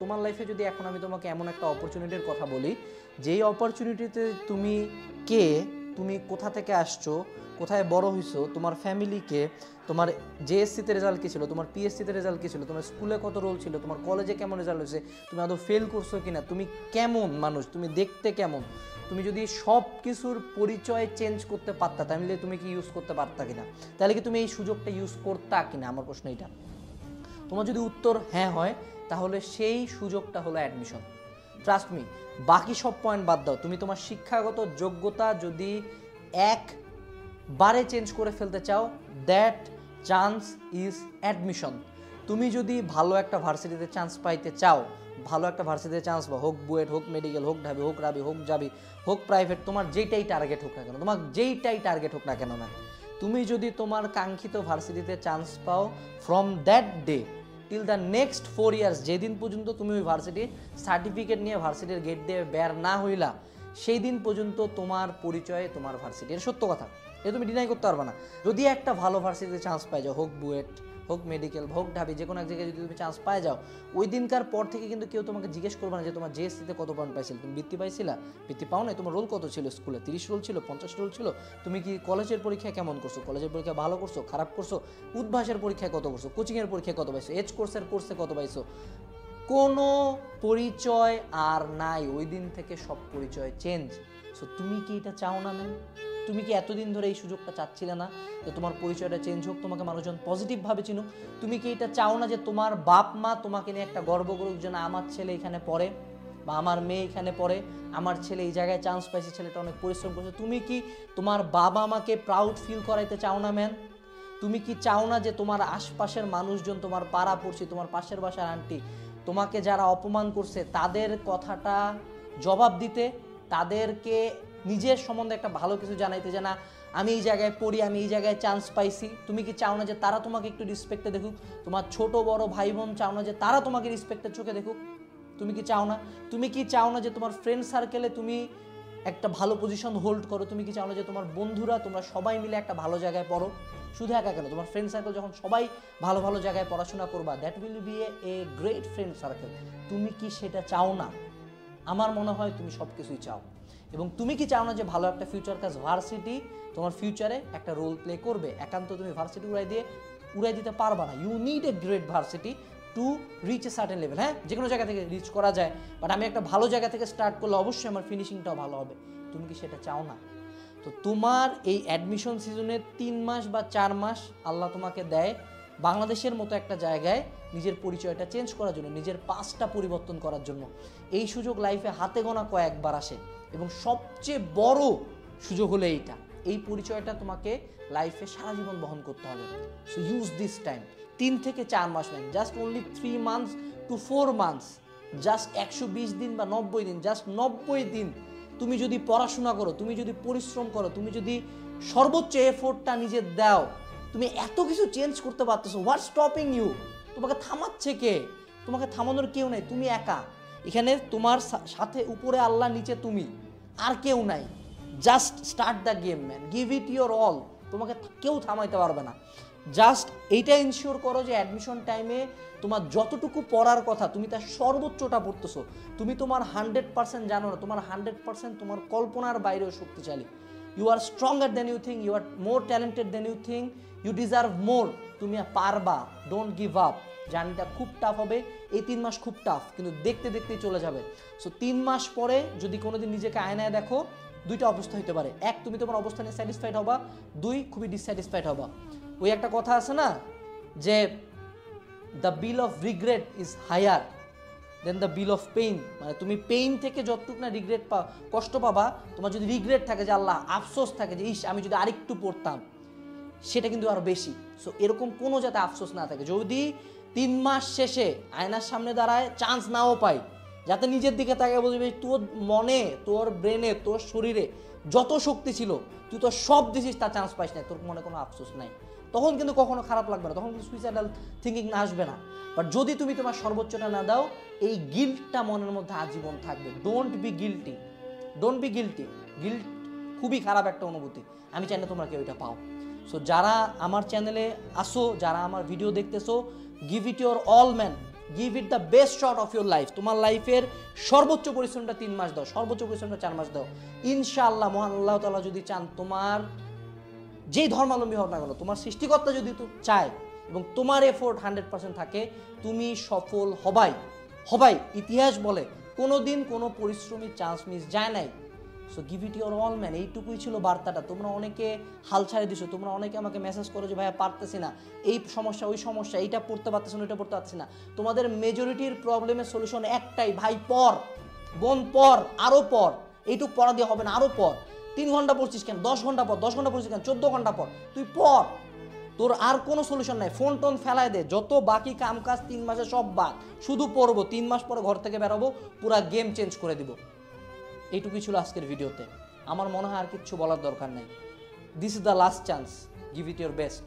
তোমার লাইফে যদি এখন আমি তোমাকে এমন একটা অপরচুনিটির কথা বলি, যেই অপরচুনিটিতে তুমি কে, তুমি কোথা থেকে আসছো, কোথায় বড় হইছো, তোমার ফ্যামিলিকে, তোমার জেএসসিতে রেজাল্ট কী ছিল, তোমার পিএসসিতে রেজাল্ট কী ছিল, তোমার স্কুলে কত রোল ছিল, তোমার কলেজে কেমন রেজাল্ট হয়েছে, তুমি আদৌ ফেল করছো কিনা, তুমি কেমন মানুষ, তুমি দেখতে কেমন, তুমি যদি সব কিছুর পরিচয় চেঞ্জ করতে পারতা তাহলে তুমি কি ইউজ করতে পারতা কিনা, তাহলে কি তুমি এই সুযোগটা ইউজ করতা কিনা, আমার প্রশ্ন এটা। তোমার যদি উত্তর হ্যাঁ হয় তাহলে সেই সুযোগটা হলো অ্যাডমিশন। ট্রাস্ট মি, বাকি সব পয়েন্ট বাদ দাও, তুমি তোমার শিক্ষাগত যোগ্যতা যদি একবারে চেঞ্জ করে ফেলতে চাও, দ্যাট চান্স ইজ অ্যাডমিশন। তুমি যদি ভালো একটা ভার্সিটিতে চান্স পাইতে চাও, ভালো একটা ভার্সিটিতে চান্স পাও, হোক বুয়েট, হোক মেডিকেল, হোক ঢাবি, হোক রাবি, হোক জাবি, হোক প্রাইভেট, তোমার যেইটাই টার্গেট হোক না কেন, তোমার যেইটাই টার্গেট হোক না কেন না, তুমি যদি তোমার কাঙ্ক্ষিত ভার্সিটিতে চান্স পাও, from that day till the next 4 years, যেদিন পর্যন্ত তুমি ওই ভার্সিটির সার্টিফিকেট নিয়ে ভার্সিটির গেট দিয়ে বের না হইলা, সেই দিন পর্যন্ত তোমার পরিচয় তোমার ভার্সিটি। এর সত্য কথা, এ তুমি ডিনাই করতে পারবে না। যদি একটা ভালো ভার্সিটিতে চান্স পাই যাও, হোক বুয়েট, হোক মেডিকেল, হোক ঢাবি, যে কোনো এক জায়গায় যদি তুমি চান্স পাই যাও, ওই দিনকার পর থেকে কিন্তু কেউ তোমাকে জিজ্ঞেস করবে না যে তোমার জেএসসিতে কত পয়েন্ট পাইছিল, তুমি বৃত্তি পাইছিলা, বৃত্তি পাও নাই, তোমার রোল কত ছিল স্কুলে, 30 রোল ছিল, 50 রোল ছিল, তুমি কি কলেজের পরীক্ষায় কেমন করছো, কলেজের পরীক্ষা ভালো করছো, খারাপ করছো, উদ্ভাসের পরীক্ষায় কত করছো, কোচিংয়ের পরীক্ষায় কত পাইছো, এজ কোর্সের কোর্সে কত পাইছো, কোনো পরিচয় আর নাই। ওই দিন থেকে সব পরিচয় চেঞ্জ। সো তুমি কি এটা চাও না ম্যাম? তুমি কি এতদিন ধরে এই সুযোগটা চাচ্ছিলে না যে তোমার পরিচয়টা চেঞ্জ হোক, তোমাকে মানুষজন পজিটিভভাবে চিনুক? তুমি কি এটা চাও না যে তোমার বাপ মা তোমাকে নিয়ে একটা গর্ব করুক যে না আমার ছেলে এখানে পড়ে বা আমার মেয়ে এখানে পড়ে, আমার ছেলে এই জায়গায় চান্স পাইছে, ছেলেটা অনেক পরিশ্রম করছে? তুমি কি তোমার বাবা মাকে প্রাউড ফিল করাইতে চাও না ম্যাম? তুমি কি চাও না যে তোমার আশপাশের মানুষজন, তোমার পাড়া পড়ছি, তোমার পাশের বাসার আন্টি, তোমাকে যারা অপমান করছে তাদের কথাটা জবাব দিতে, তাদেরকে নিজের সম্বন্ধে একটা ভালো কিছু জানাইতে, যে না আমি এই জায়গায় পড়ি, আমি এই জায়গায় চান্স পাইছি? তুমি কি চাও না যে তারা তোমাকে একটু রিসপেক্টে দেখুক? তোমার ছোট বড় ভাই বোন চাও না যে তারা তোমাকে রিসপেক্টের চোখে দেখুক? তুমি কি চাও না? তুমি কি চাও না যে তোমার ফ্রেন্ড সার্কেলে তুমি একটা ভালো পজিশন হোল্ড করো? তুমি কি চাও না যে তোমার বন্ধুরা, তোমরা সবাই মিলে একটা ভালো জায়গায় পড়ো? শুধু একা কেন, তোমার ফ্রেন্ড সার্কেল যখন সবাই ভালো ভালো জায়গায় পড়াশোনা করবা, that will B a great friend circle. তুমি কি সেটা চাও না? আমার মনে হয় তুমি সব কিছুই চাও। এবং তুমি কি চাও না যে ভালো একটা ফিউচার কাজ ভার্সিটি তোমার ফিউচারে একটা রোল প্লে করবে? একান্ত তুমি ভার্সিটি উড়াই দিতে পারবা না। You need a great varsity to reach a certain level. হ্যাঁ, যে কোনো জায়গা থেকে রিচ করা যায়, বাট আমি একটা ভালো জায়গা থেকে স্টার্ট করলে অবশ্যই আমার ফিনিশিংটাও ভালো হবে। তুমি কি সেটা চাও না? তো তোমার এই অ্যাডমিশন সিজনে 3 মাস বা 4 মাস আল্লাহ তোমাকে দেয় বাংলাদেশের মতো একটা জায়গায় নিজের পরিচয়টা চেঞ্জ করার জন্য, নিজের পাসটা পরিবর্তন করার জন্য। এই সুযোগ লাইফে হাতে গোনা কয়েকবার আসে এবং সবচেয়ে বড় সুযোগ হলো এইটা। এই পরিচয়টা তোমাকে লাইফে সারা জীবন বহন করতে হবে। So use this time. 3 থেকে 4 মাস নয়, just only 3 months to 4 months, just 120 দিন বা 90 দিন, জাস্ট 90 দিন তুমি যদি পড়াশোনা করো, তুমি যদি পরিশ্রম করো, তুমি যদি সর্বোচ্চ এফোর্টটা নিজের দাও, তুমি এত কিছু চেঞ্জ করতে পারতেছো। What stopping you? তোমাকে থামাচ্ছে কে? তোমাকে থামানোর কেউ নাই, তুমি একা এখানে। তোমার সাথে উপরে আল্লাহ, নিচে তুমি, আর কেউ নাই। Just start the game man, give it your all. তোমাকে কেউ থামাইতে পারবে না। জাস্ট এইটা ইনশিওর করো যে অ্যাডমিশন টাইমে তোমার যতটুকু পড়ার কথা তুমি তার সর্বোচ্চটা পড়তেছো। তুমি তোমার 100% জানো না, তোমার 100% তোমার কল্পনার বাইরেও শক্তিশালী। You are stronger than you think, you are more talented than you think, you deserve more. তুমি পারবা, ডোন্ট গিভ আপ। জার্নিটা খুব টাফ হবে, এই 3 মাস খুব টাফ, কিন্তু দেখতে দেখতেই চলে যাবে। সো 3 মাস পরে যদি কোনোদিন নিজেকে আয়নায় দেখো, 2টা অবস্থা হতে পারে। 1, তুমি তোমার অবস্থানে স্যাটিসফাইড হবা, 2, খুবই ডিসস্যাটিসফাইড হবা। ওই একটা কথা আছে না যে the bill of regret is higher than the bill of pain. মানে তুমি পেইন থেকে যতটুকু না রিগ্রেট কষ্ট পাবা, তোমার যদি রিগ্রেট থাকে যে আল্লাহ, আফসোস থাকে যে ইস আমি যদি আরেকটু পড়তাম, সেটা কিন্তু আরো বেশি। সো এরকম কোনো যাতে আফসোস না থাকে। যদি 3 মাস শেষে আয়নার সামনে দাঁড়ায় চান্স নাও পাই, যাতে নিজের দিকে তাকিয়ে বলবি তোর মনে, তোর ব্রেনে, তোর শরীরে যত শক্তি ছিল তুই তো সব দিছিস, তার চান্স পাইস না, তোর মনে কোনো আফসোস নাই, তখন কিন্তু কখনো খারাপ লাগবে না, তখন কিন্তু সুইসাইডাল থিঙ্কিং না আসবে না। বাট যদি তুমি তোমার সর্বোচ্চটা না দাও, এই গিল্টটা মনের মধ্যে আজীবন থাকবে। Don't be guilty, don't be guilty. Guilt খুবই খারাপ একটা অনুভূতি, আমি চাই না তোমরা কেউ এটা পাও। সো যারা আমার চ্যানেলে আসো, যারা আমার ভিডিও দেখতেছো, give it your all man, give it the best shot of your life. তোমার লাইফের সর্বোচ্চ পরিশ্রমটা 3 মাস দাও, সর্বোচ্চ পরিশ্রমটা 4 মাস দাও। ইনশাআল্লাহ মহান আল্লাহ তাআলা যদি চান, তোমার যেই ধর্মাবলম্বী হোক না কেন, তোমার সৃষ্টিকর্তা যদি তো চায় এবং তোমার এফোর্ট 100% থাকে, তুমি সফল হবাই। ইতিহাস বলে কোনোদিন কোনো পরিশ্রমী চান্স মিস যায় নাই। So give it your all man. এইটুকুই ছিল বার্তাটা। তোমরা অনেকে হাল ছাড়ে দিছো, তোমরা অনেকে আমাকে মেসেজ করো যে ভাইয়া পারতেছি না, এই সমস্যা ওই সমস্যা, এইটা পড়তে পারতেছি না, ওইটা পড়তে পারছি না। তোমাদের মেজরিটির প্রবলেমের সলিউশন একটাই, ভাই পর, বোন পর, আরও পর। এইটুক পড়া দিয়ে হবে না, আরও পর। 3 ঘন্টা পড়ছিস কেন, 10 ঘন্টা পর, 10 ঘন্টা পড়ছিস কেন, 14 ঘন্টা পর, তুই পর। তোর আর কোনো সলিউশন নাই, ফোন টোন ফেলায় দে, যত বাকি কাম কাজ 3 মাসে সব বাদ, শুধু পড়বো। 3 মাস পরে ঘর থেকে বেরোবো, পুরা গেম চেঞ্জ করে দিব। এইটুকুই ছিল আজকের ভিডিওতে। আমার মনে হয় আর কিচ্ছু বলার দরকার নাই। This is the last chance, give it your best.